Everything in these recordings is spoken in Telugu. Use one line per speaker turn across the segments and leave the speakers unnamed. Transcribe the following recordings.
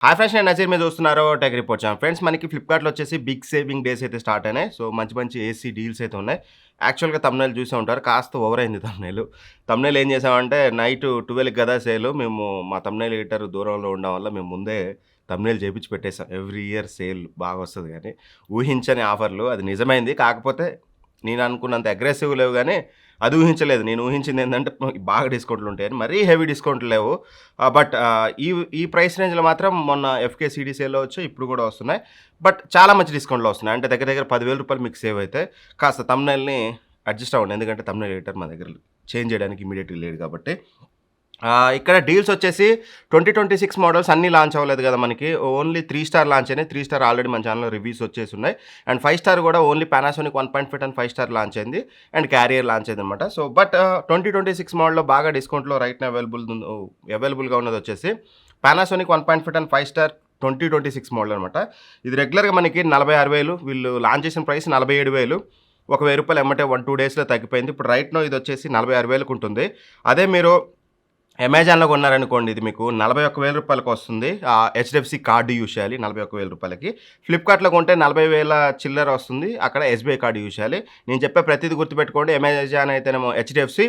హాయ్ ఫ్రెండ్స్, నేను నజీర్ మీద చూస్తున్నారు టెక్ రిపోర్ట్ ఛానల్. ఫ్రెండ్స్, మనకి ఫ్లిప్‌కార్ట్‌లో వచ్చేసి బిగ్ సేవింగ్ డేస్ అయితే స్టార్ట్ అయినాయి. సో, మంచి మంచి ఏసీ డీల్స్ అయితే ఉన్నాయి. యాక్చువల్‌గా థంబ్‌నెయిల్ చూసే ఉంటారు. కాస్త ఓవర్ అయింది థంబ్‌నెయిల్. థంబ్‌నెయిల్ ఏం చేసామంటే నైట్ 12కి కదా సేల్. మేము మా థంబ్‌నెయిల్ ఎడిటర్ దూరంలో ఉండడం వల్ల మేము ముందే థంబ్‌నెయిల్ చేపించి పెట్టేసాం. ఎవ్రీ ఇయర్ సేల్ బాగా వస్తది గానీ, ఊహించని ఆఫర్‌లు. అది నిజమైంది. కాకపోతే నేను అనుకున్నంత అగ్రెసివ్ లేవు గానీ, అది ఊహించలేదు. నేను ఊహించింది ఏందంటే బాగా డిస్కౌంట్‌లు ఉంటాయని. మరీ హెవీ డిస్కౌంట్‌లు లేవు. బట్ ఈ ఈ ప్రైస్ రేంజ్‌లో మాత్రం మొన్న ఎఫ్‌కే సేల్‌లో వచ్చాయి. ఇప్పుడు కూడా వస్తున్నాయి. బట్ చాలా మంచి డిస్కౌంట్‌లో వస్తున్నాయి. అంటే దగ్గర దగ్గర రూ. 10,000 మీకు సేవ్ అయితాయి. కాస్త థంబ్‌నెయిల్‌ని అడ్జస్ట్ అవ్వండి. ఎందుకంటే థంబ్‌నెయిల్ ఎడిటర్ మా దగ్గర చేంజ్ చేయడానికి ఇమ్మీడియేట్‌గా లేడు కాబట్టి. ఇక్కడ డీల్స్ వచ్చేసి 2026 మోడల్స్ అన్నీ లాంచ్ అవ్వలేదు కదా మనకి. ఓన్లీ 3 స్టార్ లాంచ్ అయినాయి. 3 స్టార్ ఆల్రెడీ మన ఛానల్‌లో రివ్యూస్ వచ్చేసున్నాయి. అండ్ 5 స్టార్ కూడా only Panasonic 1.5 and 5 star launch అయింది. అండ్ క్యారియర్ లాంచ్ అయిందనమాట. సో, బట్ 2026 మోడల్‌లో బాగా డిస్కౌంట్‌లో రైట్ నౌ అవైలబుల్‌గా ఉన్నది వచ్చేసి పానాసోనిక్ 1.5 అండ్ 5 స్టార్ 2026 మోడల్ అనమాట. ఇది రెగ్యులర్‌గా మనకి 46,000, వీళ్ళు లాంచ్ చేసిన ప్రైస్ 47,000. ఒక రూ. 1,000 ఎమ్మటే 1-2 డేస్‌లో తగ్గిపోయింది. ఇప్పుడు రైట్ నౌ ఇది వచ్చేసి 46,000కి ఉంటుంది. అదే మీరు అమెజాన్‌లో కొన్నారనుకోండి, ఇది మీకు రూ. 41,000 వస్తుంది. హెచ్‌డిఎఫ్‌సి కార్డ్ యూజ్ చేయాలి రూ. 41,000. ఫ్లిప్‌కార్ట్‌లో కొంటే 40,000 చిల్లర వస్తుంది. అక్కడ ఎస్‌బీఐ కార్డ్ యూజ్ చేయాలి. నేను చెప్పే ప్రతిది గుర్తుపెట్టుకోండి. అమెజాన్ అయితేనేమో హెచ్‌డిఎఫ్‌సి,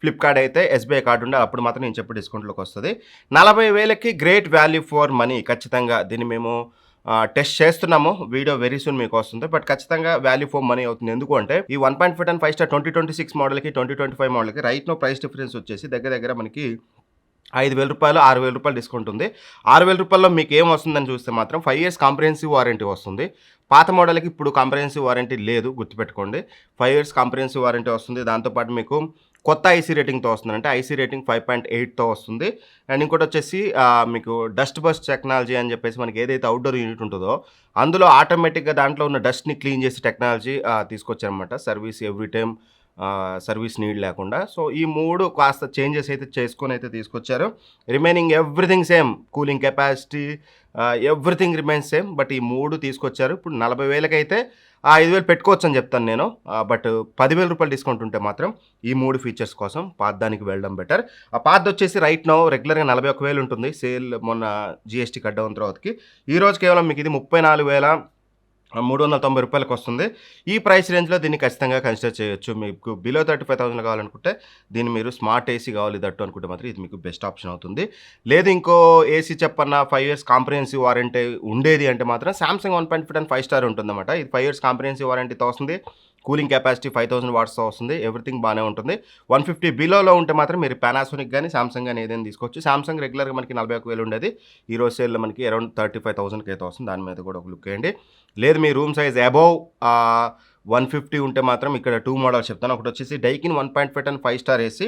ఫ్లిప్‌కార్ట్ అయితే ఎస్‌బీఐ కార్డ్ ఉండాలి. అప్పుడు మాత్రం నేను చెప్పే డిస్కౌంట్‌లోకి వస్తది. 40,000కి గ్రేట్ వాల్యూ ఫర్ మనీ. ఖచ్చితంగా దీన్ని మేము టెస్ట్ చేస్తున్నాము. వీడియో వెరీ సూన్ మీకు వస్తుంది. బట్ ఖచ్చితంగా వాల్యూ ఫర్ మనీ అవుతుంది. ఎందుకు అంటే ఈ 1.5 అండ్ 5 స్టార్ 2026 మోడల్‌కి, 2025 మోడల్‌కి రైట్ నౌ ప్రైస్ డిఫరెన్స్ వచ్చేసి దగ్గర దగ్గర మనకి రూ. 5,000, రూ. 6,000 డిస్కౌంట్ ఉంది. రూ. 6,000 మీకు ఏం వస్తుందని చూస్తే మాత్రం 5 ఇయర్స్ కాంప్రహెన్సివ్ వారంటీ వస్తుంది. పాత మోడల్‌కి ఇప్పుడు కాంప్రహెన్సివ్ వారంటీ లేదు, గుర్తుపెట్టుకోండి. 5 ఇయర్స్ కాంప్రహెన్సివ్ వారంటీ వస్తుంది. దాంతోపాటు మీకు కొత్త ఐసీ రేటింగ్‌తో వస్తుంది. అంటే ఐసీ రేటింగ్ 5.8తో వస్తుంది. అండ్ ఇంకోటి వచ్చేసి మీకు డస్ట్ బస్ట్ టెక్నాలజీ అని చెప్పేసి మనకి ఏదైతే అవుట్‌డోర్ యూనిట్ ఉంటుందో అందులో ఆటోమేటిక్‌గా దాంట్లో ఉన్న డస్ట్‌ని క్లీన్ చేసే టెక్నాలజీ తీసుకొచ్చారనమాట. Service every time service need లేకుండా. సో, ఈ 3 కాస్త చేంజెస్ అయితే చేసుకొని అయితే తీసుకొచ్చారు. Remaining everything same. Cooling capacity everything remains same. But ఈ 3 తీసుకొచ్చారు. ఇప్పుడు 40,000కి అయితే 5,000 పెట్టుకోవచ్చని చెప్తాను నేను. బట్ రూ. 10,000 డిస్కౌంట్ ఉంటే మాత్రం ఈ 3 ఫీచర్స్ కోసం పాతదానికి వెళ్ళడం బెటర్. ఆ పాతదొచ్చేసి రైట్ నౌ రెగ్యులర్‌గా 41,000 ఉంటుంది. సేల్ మొన్న జీఎస్టీ కట్ డౌన్ తర్వాతకి. ఈరోజు కేవలం మీకు ఇది రూ. 34,390 వస్తుంది. ఈ ప్రైస్ రేంజ్‌లో దీన్ని ఖచ్చితంగా కన్సిడర్ చేయొచ్చు. మీకు బిలో 35,000 కావాలనుకుంటే దీన్ని మీరు స్మార్ట్ ఏసీ కావాలి దట్టు అనుకుంటే మాత్రం ఇది మీకు బెస్ట్ ఆప్షన్ అవుతుంది. లేదు ఇంకో ఏసీ చెప్పన్నా 5 ఇయర్స్ కాంప్రహెన్సివ్ వారంటీ ఉండేది అంటే మాత్రం సామ్సంగ్ 1.5 అండ్ 5 స్టార్ ఉంటుందన్నమాట. ఇది 5 ఇయర్స్ కాంప్రహెన్సివ్ వారంటీతో వస్తుంది. కూలింగ్ కెపాసిటీ 5,000 వాట్స్‌తో వస్తుంది. ఎవ్రీథింగ్ బాగానే ఉంటుంది. 150 బిలోలో ఉంటే మాత్రం మీరు పానాసోనిక్ గానీ, సామ్సంగ్ గానీ ఏదైనా తీసుకోవచ్చు. సామ్సంగ్ రెగ్యులర్‌గా మనకి 41,000 ఉండేది. ఈ రోజు సేల్‌లో మనకి అరౌండ్ 35,000కి అయితే వస్తుంది. దాని మీద కూడా ఒక లుక్ వేయండి. లేదు మీ రూమ్ సైజ్ అబోవ్ 150 ఉంటే మాత్రం ఇక్కడ 2 మోడల్స్ చెప్తాను. ఒకటి వచ్చేసి డైకిన్ 1.5 అండ్ 5 స్టార్ ఏసీ.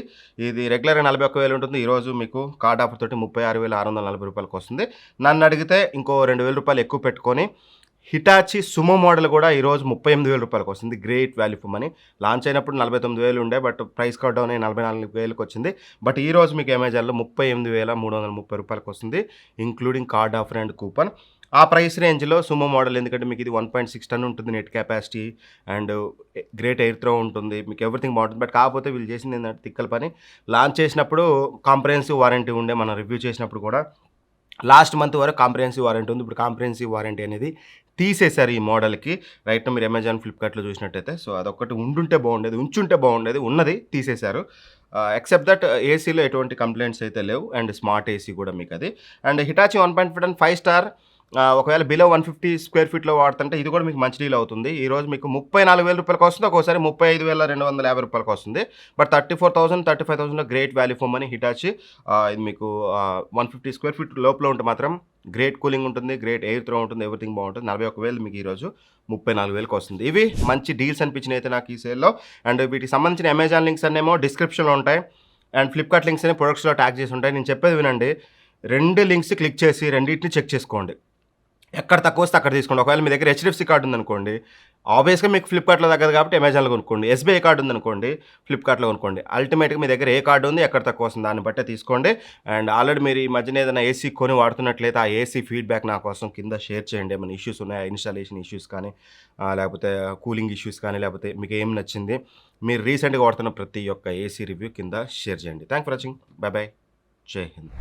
ఇది రెగ్యులర్‌గా 41,000 ఉంటుంది. ఈరోజు మీకు కార్డ్ ఆఫర్ తోటి రూ. 36,640 వస్తుంది. నన్ను అడిగితే ఇంకో రూ. 2,000 ఎక్కువ పెట్టుకొని హిటాచి సుమో మోడల్ కూడా ఈరోజు రూ. 38,000 వస్తుంది. Great value for money. Launch అయినప్పుడు 49,000 ఉండే. బట్ ప్రైస్ కట్ డౌన్ అయ్యి 44,000కి వచ్చింది. బట్ ఈరోజు మీకు అమెజాన్‌లో రూ. 38,330 వస్తుంది. Including card offer and coupon. ఆ ప్రైస్ రేంజ్‌లో సుమో మోడల్, ఎందుకంటే మీకు ఇది 1.6 టన్ ఉంటుంది net capacity and great air throw ఉంటుంది. మీకు ఎవ్రీథింగ్ బాగుంటుంది. బట్ కాకపోతే వీళ్ళు చేసింది ఏంటంటే తిక్కల పని. లాంచ్ చేసినప్పుడు కాంప్రహెన్సివ్ వారంటీ ఉండే. మనం రివ్యూ చేసినప్పుడు కూడా లాస్ట్ మంత్ వరకు కాంప్రహెన్సివ్ వారంటీ ఉంది. ఇప్పుడు కాంప్రహెన్సివ్ వారంటీ అనేది తీసేశారు ఈ మోడల్‌కి. రైట్ మీరు అమెజాన్, ఫ్లిప్‌కార్ట్‌లో చూసినట్టయితే. సో, అదొక్కటి ఉండుంటే బాగుండేది. ఉంచుంటే బాగుండేది. ఉన్నది తీసేశారు. ఎక్సెప్ట్ దట్ ఏసీలో ఎటువంటి కంప్లెయింట్స్ అయితే లేవు. అండ్ స్మార్ట్ ఏసీ కూడా మీకు అది. అండ్ హిటాచి 1.5 అండ్ 5 స్టార్ ఒకవేళ బిలో 150 స్క్వేర్ ఫీట్‌లో వాడుతుంటే ఇది కూడా మీకు మంచి డీల్ అవుతుంది. ఈరోజు మీకు రూ. 34,000 వస్తుంది. ఒక్కోసారి రూ. 35,250 వస్తుంది. బట్ 34,000, 35,000లో great value for money Hitachi. ఇది మీకు 150 స్క్వేర్ ఫీట్ లోపల ఉంటే మాత్రం గ్రేట్ కూలింగ్ ఉంటుంది. గ్రేట్ ఎయిర్ త్రో ఉంటుంది. ఎవ్రీథింగ్ బాగుంటుంది. 41,000 మీకు ఈరోజు 34,000కి వస్తుంది. ఇవి మంచి డీల్స్ అనిపించినాయి అయితే నాకు ఈ సేల్‌లో. అండ్ వీటికి సంబంధించిన అమెజాన్ లింక్స్ అన్నేమో డిస్క్రిప్షన్‌లో ఉంటాయి. అండ్ ఫ్లిప్‌కార్ట్ లింక్స్ అన్ని ప్రొడక్ట్స్‌లో ట్యాగ్ చేసి ఉంటాయి. నేను చెప్పేది వినండి. 2 లింక్స్ క్లిక్ చేసి రెండిటిని చెక్ చేసుకోండి. ఎక్కడ తక్కువ వస్తే అక్కడ తీసుకోండి. ఒకవేళ మీ దగ్గర హెచ్‌డిఎఫ్‌సి కార్డ్ ఉందనుకోండి, ఆబ్వియస్‌గా మీకు ఫ్లిప్‌కార్ట్‌లో తగ్గదు కాబట్టి అమెజాన్‌లో కొనుక్కోండి. ఎస్‌బీఐ కార్డ్ ఉందనుకోండి, ఫ్లిప్‌కార్ట్‌లో కొనుక్కోండి. అల్టిమేట్‌గా మీ దగ్గర ఏ కార్డ్ ఉంది, ఎక్కడ తక్కువ వస్తుంది దాన్ని బట్టే తీసుకోండి. అండ్ ఆల్రెడీ మీరు ఈ మధ్యన ఏదైనా ఏసీ కొని వాడుతున్నట్లయితే ఆ ఏసీ ఫీడ్‌బ్యాక్ నా కోసం కింద షేర్ చేయండి. ఏమైనా ఇష్యూస్ ఉన్నాయా, ఇన్‌స్టాలేషన్ ఇష్యూస్ కానీ, లేకపోతే కూలింగ్ ఇష్యూస్ కానీ, లేకపోతే మీకు ఏం నచ్చింది, మీరు రీసెంట్‌గా వాడుతున్న ప్రతి ఒక్క ఏసీ రివ్యూ కింద షేర్ చేయండి. Thanks for watching. By by. జై హింద్.